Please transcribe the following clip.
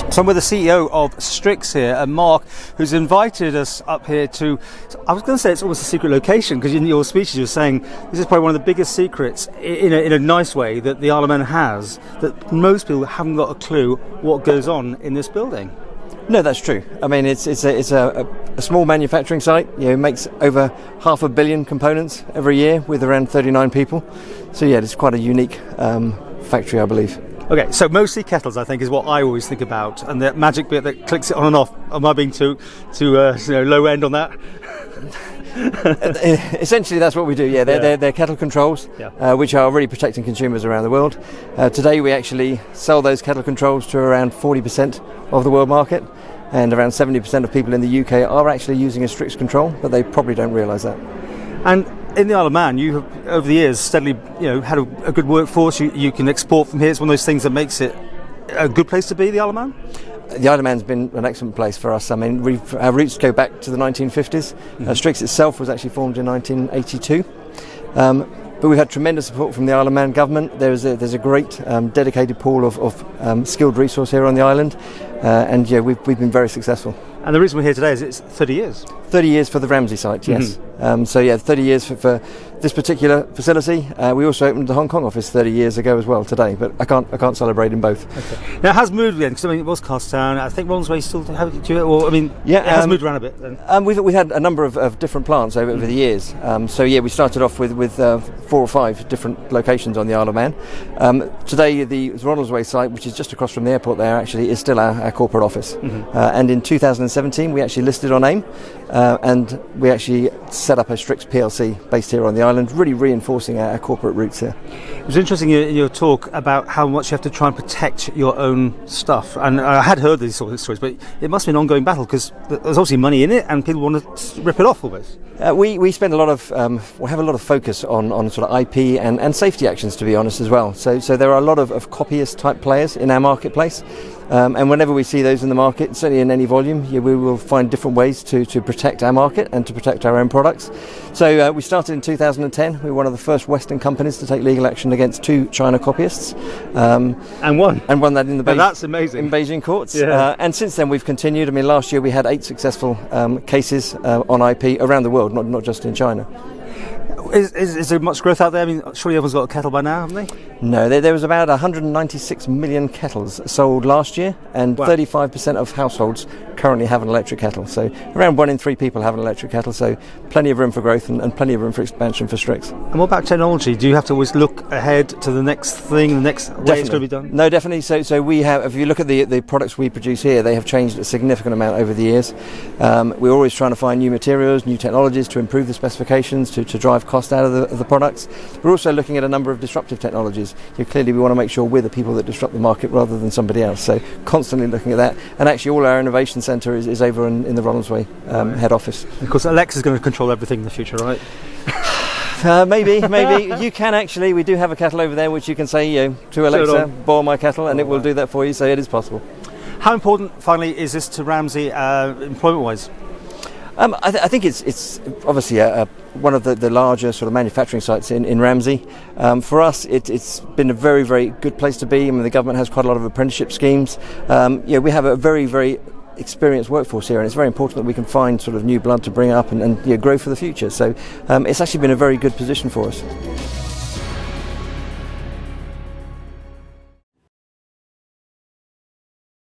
So I'm with the CEO of Strix here, and Mark, who's invited us up here to, I was going to say it's almost a secret location, because in your speeches you were saying this is probably one of the biggest secrets, in a nice way, that the Isle of Man has, that most people haven't got a clue what goes on in this building. No, that's true. I mean, it's a small manufacturing site. You know, it makes over 500 million components every year with around 39 people. So yeah, it's quite a unique factory, I believe. Okay, so mostly kettles, I think, is what I always think about, and the magic bit that clicks it on and off. Am I being too low end on that? Essentially, that's what we do. Yeah, they're kettle controls, which are really protecting consumers around the world. Today, we actually sell those kettle controls to around 40% of the world market, and around 70% of people in the UK are actually using a Strix control, but they probably don't realise that. And in the Isle of Man, you have over the years steadily, had a good workforce. You can export from here. It's one of those things that makes it a good place to be, the Isle of Man. The Isle of Man's been an excellent place for us. I mean, our roots go back to the 1950s. Mm-hmm. Strix itself was actually formed in 1982. But we've had tremendous support from the Isle of Man government. There's a great dedicated pool of skilled resource here on the island, and we've been very successful. And the reason we're here today is it's 30 years. 30 years for the Ramsey site, yes. Mm-hmm. 30 years for this particular facility. We also opened the Hong Kong office 30 years ago as well today, but I can't celebrate in both. Okay. Now it has moved again, because it was cast down. I think Ron's Way still have it, it has moved around a bit then. We've had a number of different plants over the years. We started off with 4 or 5 different locations on the Isle of Man. Today the Ronaldsway site, which is just across from the airport there, actually is still our corporate office. Mm-hmm. And in 2017 we actually listed on AIM, and we actually set up a Strix PLC based here on the island, really reinforcing our corporate roots here. It was interesting in your talk about how much you have to try and protect your own stuff, and I had heard these sort of stories, but it must be an ongoing battle, because there's obviously money in it and people want to rip it off almost. We spend a lot of we have a lot of focus on sort of IP and safety actions, to be honest, as well. So there are a lot of copyist type players in our marketplace, and whenever we see those in the market, certainly in any volume, we will find different ways to protect our market and to protect our own products. So we started in 2010. We were one of the first Western companies to take legal action against 2 China copyists, and won that in the that's amazing. In Beijing courts. Yeah. And since then we've continued. I mean, last year we had 8 successful cases on IP around the world, not just in China. Is there much growth out there? I mean, surely everyone's got a kettle by now, haven't they? No, there was about 196 million kettles sold last year, and 35% of households currently have an electric kettle. So around 1 in 3 people have an electric kettle, so plenty of room for growth and plenty of room for expansion for Strix. And what about technology? Do you have to always look ahead to the next thing, the next way it's going to be done? No, definitely. So we have, if you look at the products we produce here, they have changed a significant amount over the years. We're always trying to find new materials, new technologies to improve the specifications, to drive cost out of the products. We're also looking at a number of disruptive technologies. Clearly we want to make sure we're the people that disrupt the market rather than somebody else. So constantly looking at that. And actually all our innovation centre is over in the Ronaldsway head office. Of course, Alexa's going to control everything in the future, right? Maybe. You can actually. We do have a kettle over there which you can say to Alexa, boil my kettle, and it will do that for you, so it is possible. How important, finally, is this to Ramsey employment-wise? I think it's obviously one of the larger sort of manufacturing sites in Ramsey. For us, it's been a very, very good place to be. I mean, the government has quite a lot of apprenticeship schemes. We have a very, very experienced workforce here, and it's very important that we can find sort of new blood to bring up and grow for the future. So it's actually been a very good position for us.